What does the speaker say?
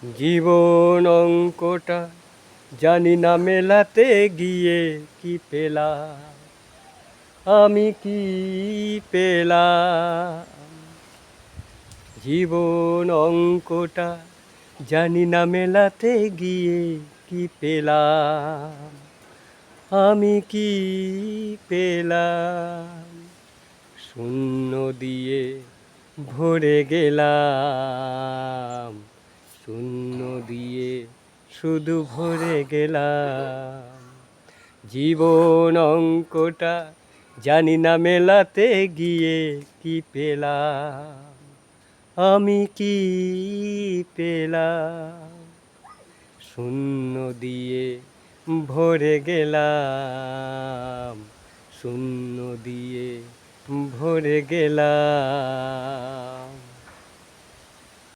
জীবন অঙ্কটা জানি না মেলাতে গিয়ে কি পেলাম, আমি কি পেলাম। জীবন অঙ্কটা জানি না মেলাতে গিয়ে কি পেলাম, আমি কি পেলাম। শূন্য দিয়ে ভরে গেলাম, শূন্য দিয়ে শুধু ভরে গেলাম। জীবন অঙ্কটা জানি না মেলাতে গিয়ে কি পেলাম, আমি কি পেলাম। শূন্য দিয়ে ভরে গেলাম, শূন্য দিয়ে ভরে গেলাম।